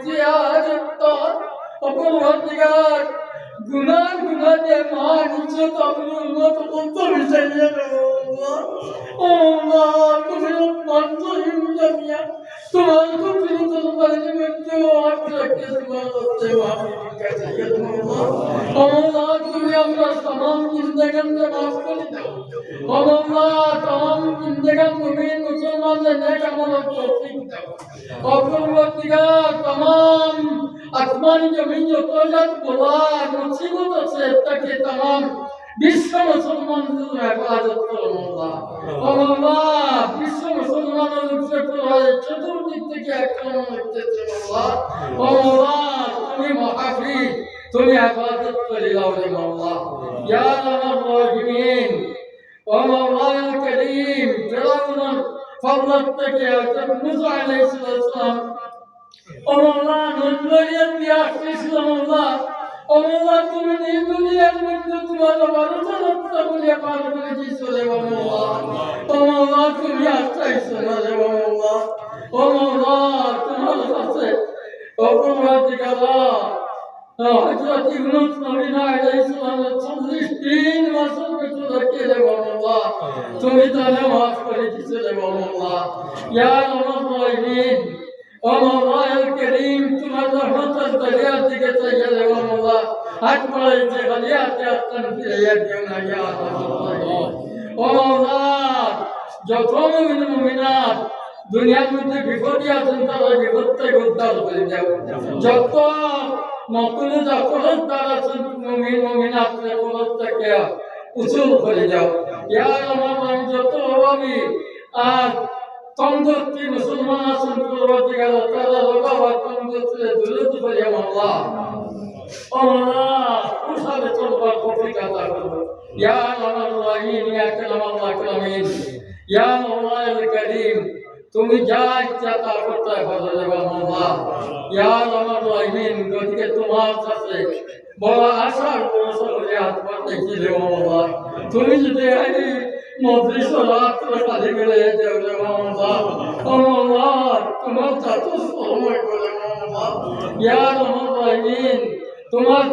ইখতিয়ার অপরবর্তীকার গুনাহ যে মানিস তুমি উন্নত করতে চাইলে ও আল্লাহ তুমি রহমান রহিম জানিয়া তোমার কুফরি তোমার মৃত্যু আত্মাকে তোমার সেবা আল্লাহ তুমি আমরা तमाम जिंदगी माफ कर दो अल्लाह तमाम जिंदगी मुमिन मुसलमान ने नेक अमल तौफीक दो और परवरदिगार तमाम आसमानी जमीन जो तौलत बला मुसीबत से तक तमाम विश्व मुसलमान की हिफाजत करो अल्लाह विश्व मुसलमानों से तुम्हारे चतुर्दिक থেকে আক্রমণ করতেছে আল্লাহ তুমি মুহাফিজ তুমি হিফাজত করে দাও রে আল্লাহ ইয়া আল্লাহ রাহিমিন ও মাওলানা করিম ফিরাউন ফরত থেকে হযরত মুসা আলাইহিস সালাম ও আল্লাহ নজরিয়াত দিয়া আসছিলাম আল্লাহ তুমি এই দুনিয়ার মধ্যে তোমার ভরসা রাখতে বলে পার করে দিয়েছো রে আল্লাহ তুমি আসছো না রে আল্লাহ তোমার কাছে অপরাধীরা হযরত ইউনূস নবী আলাইহিস সালাম 40 বছর পেছনে রেখে রে আল্লাহ তুমি তাহলে মাফ করে দিয়েছো রে আল্লাহ ইয়া রাহিম আল্লাহ করিম তোমার রহমতের দরিয়া থেকে চাইয়ে রে আল্লাহ হাত বাড়াইতে গালিয়াতে আত্মন ফিরিয়ে দিও না ইয়া আল্লাহ যত মুমিন মুমিনাত দুনিয়ার মধ্যে বিপদে আছেন তারা বিপদ থেকে উদ্ধার করে দাও যত নতুন যখন তারা আছেন মুমিন মুমিনাত বিপদ থেকে উসুল করে যাও ইয়া আল্লাহ যত আমি আর তন্দুরতি মুসলমান আছেন পূর্বদিগার তারা রোগাবার তন্দুরতে দূরত করে আল্লাহ উসাবে চলবার তৌফিক আতা করো ইয়া আল্লাহ রাহিম ইয়া কালাম আল্লাহ কালামিন ইয়া মাওলানা করিম তুমি যা ইচ্ছা তা করতে পারো রে আল্লাহ ইয়া আল্লাহ রাহিম গতিকে তোমার কাছে বড় আশার বড় হাত পাতে ছিল আল্লাহ তুমি যদি এই মজলিস রাত খালি করে যাও রে আল্লাহ তোমার যত সময় করে আল্লাহ ইয়া আল্লাহ রাহিম তোমার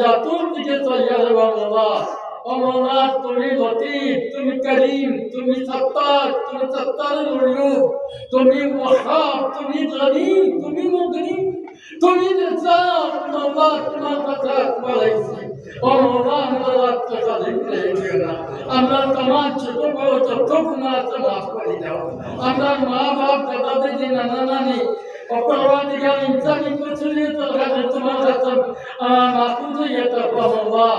জাতুর দিকে চাইয়া রে আল্লাহ আল্লাহ তুমি লতিফ তুমি করিম তুমি সত্তারের রূপ তুমি ওয়াহাব তুমি গনি তুমি মুগনি তুমি রিজাক আল্লাহ তোমার কথা বলাইছি আল্লাহ আমরা কথা লিখে দিও আমরা तमाम ছোট বড় যত গুনাহ আছে মাফ করে দাও আমরা মা বাপ দাদা দিদি নানা নানি অপরাধীরা ইনসানি কুছুলি তো কাছে তোমার কাছে মাফুজ হইতা আল্লাহ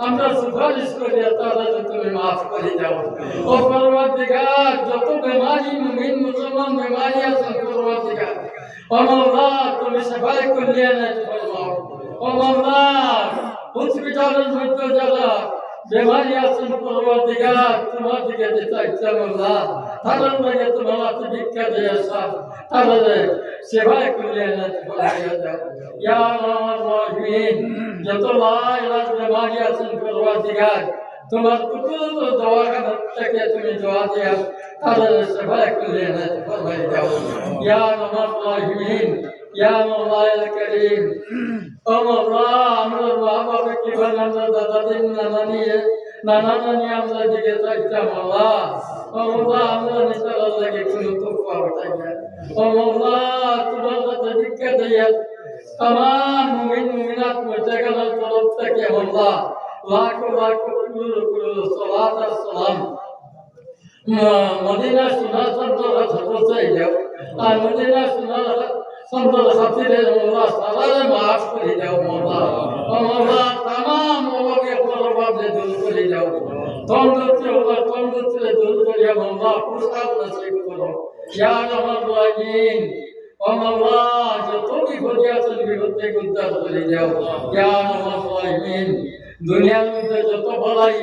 আমরা সুপারিশ করি তারা তুমি মাফ করে দাও ও পরওয়ারদিগার যত বেমারি মুমিন মুসলমান বেমারি আছে পরওয়ারদিগার আল্লাহ তুমি সবাই করিয়া না ফরমাও আল্লাহ হসপিটালের মধ্যে যারা বেমারি আছেন পরওয়ারদিগার তোমার দিকে চাইছেন আল্লাহ তাদের লাগে তোমার হাতে ভিক্ষা দিয়ে আসা তাদের সেবায় করিয়া না ফরমাইয়া দাও ইয়া রাহিম যত লাইলাজ বেমারি আছেন পরওয়ারদিগার তোমার কুতুব দওয়াখানা থেকে তুমি দোয়া দিয়া তাদের সেবায় করিয়া না ফরমাইয়া দাও ইয়া রাহিম ইয়া মাওলানা করিম আল্লাহ আমরা মা বাবা কি বানানো দাদা দিন নানা নানি আমরা দিকে চাইতাম আল্লাহ আমরা নিতার লাগে কোনো তোফা উঠাই না আল্লাহ তোমার কাছে ভিক্ষা দিয়া तमाम मुमिन मुमिनात मुर्तकाल तरफ থেকে আল্লাহ লাখো লাখো কুরু সালাত আর সালাম মদিনা সুন্নাত সন্তরা পৌঁছাই দাও আর মদিনা সুন্নাত সন্তরা সাথীরে আল্লাহ সালারে মাফ করে দাও আল্লাহ तमाम ওকে পরবাদে দূর করে দাও তন্দুরতে দূর করে আল্লাহ প্রসাদ নসিব করো ইয়া রাহমানিন আল্লাহ যত বিপদে আছেন বিপদ থেকে উদ্ধার করে যাও ইয়া রাহমানিন দুনিয়ার মধ্যে যত বলাই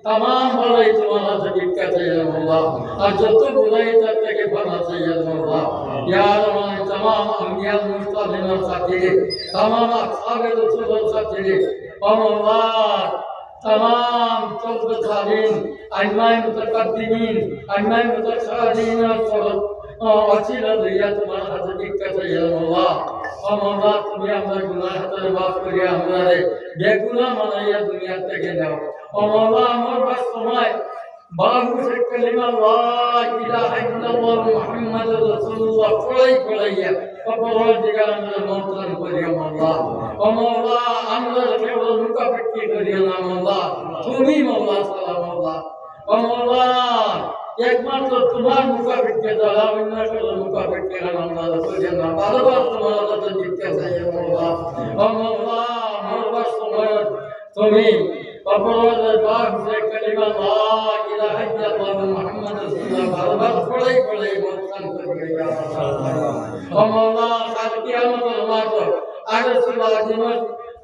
तमाम বলাই তোমার হাতে ভিক্ষা চাই আল্লাহ আর যত বলাই তার থেকে পানা চাই আল্লাহ ইয়া রাহমান तमाम আম্বিয়া মুস্তাফিনের সাথে तमाम আসহাবে রাসূলের সাথে আল্লাহ तमाम चौबे सालीन अजमाई मुतकद्दिमीन अजमाई मुतअखिरीन और असील दिया तुम्हारा हाथ दिक्कत है अल्लाह অমলা তুমি আমার গুনাহ হাতে মাফ করিয়া আমারে বেগুনাহ বানাইয়া দুনিয়া থেকে দাও অমলা আমার বাস সময় বাবু সে কালিমা লা ইলাহা ইল্লাল্লাহ মুহাম্মাদুর রাসূলুল্লাহ পড়াইয়া কবরের দিকে আমাদের মন্ত্রণ করিয়া মাওলা অমলা আমরা কেবল মুকাফিকি করিয়া না মাওলা তুমি মাওলা সালাম মাওলা অমলা একমাত্র তোমার মুখাপিকে দ্বারা অন্য কোনো মুখাপিকে আমরা করিয়া না বারবার তোমার কাছে জিজ্ঞাসা চাই মাওলা মাওলা মরবার সময় তুমি কবরের বাগ সে কালিমা লা ইলাহা ইল্লাল্লাহ মুহাম্মাদুর রাসূলুল্লাহ বারবার পড়াই মন্ত্রণ করিয়া মাওলা কাল কিয়ামতের মাঠ আরশুল আজিমের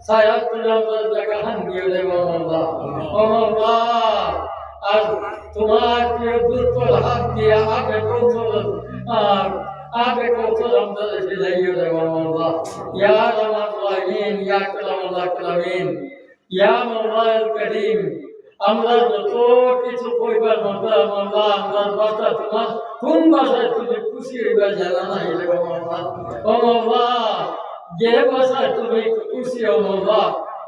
ছায়া তুলে আমাদের জায়গাখান দিয়ে দেব মাওলা মাওলা আর তোমার প্রিয় দুর্বল হাত দিয়ে আগে কৌশল আমাদের সিলাইয়ে দেব মাওলা ইয়া রাহমান রাহিম ইয়া কালামুল্লাহ কালামিন ইয়া মাওলাল করিম আমরা যত কিছু কইবার মাওলা মাওলা আমরা বাতা তোমার কোন ভাষায় তুমি খুশি হইবা জানা নাই রে মাওলা ও মাওলা যে ভাষায় তুমি খুশি হও মাওলা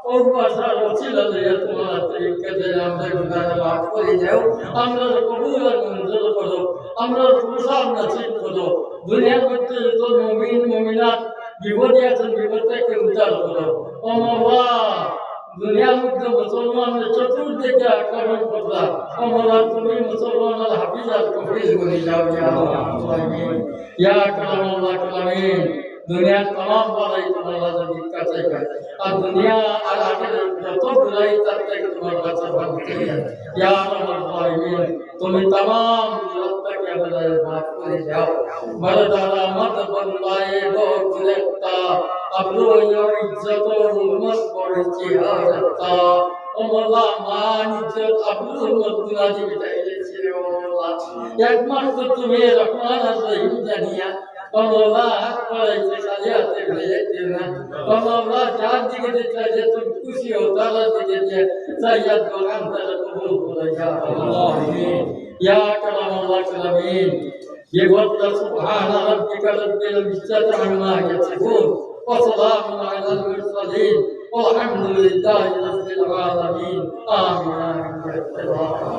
ও ভাষার ওসিলা দিয়ে তোমার তরিকা দিয়ে আমাদের গুনাহ মাফ করে দাও আমরা কবুল আর মঞ্জুর করো আমরা প্রসাদ নসিব করো দুনিয়ার মধ্যে যত মুমিন মুমিনাত বিপদে আছেন বিপদ থেকে উদ্ধার করো ও মাওলা দুনিয়ার মধ্যে মুসলমানদের চতুর্দিকে আক্রমণ করলা আমরা তুমি মুসলমানের হাফিজ আর কফিজ বলে যাও ইয়া কালামুল্লাহ কালামিন दुनिया तमाम वाला तुम्हारा जब काছে আর দুনিয়া আর আখিরাত যত বুরাই তার থেকে তোমার কাছে ভাগতে ইয়া রাব্বুল আলামিন তুমি तमाम জগৎকে আমাদের মাফ করে দাও বরদারা মত বদলায়ে বদলেতা আবরু ইজ্জত ও হুরমত পড়েছি হারতা ও মোলা মান ইজ্জত আবরু হুরমত গুনাজি বিটাইছে ও মোলা একমাত্র তুমি রহমান আর রহিম জানিয়া Allah kolaise kaliate bhayete na Allah jaan dike chahe tum kushi ho tala dike je sayyid bagan tala kabul kora ya Allah ya kalam Allah kalamin ye waqta subhana rabbika rabbil izzati amma yasifun wa salamun ala al mursalin walhamdulillahi rabbil alamin amin ya Allah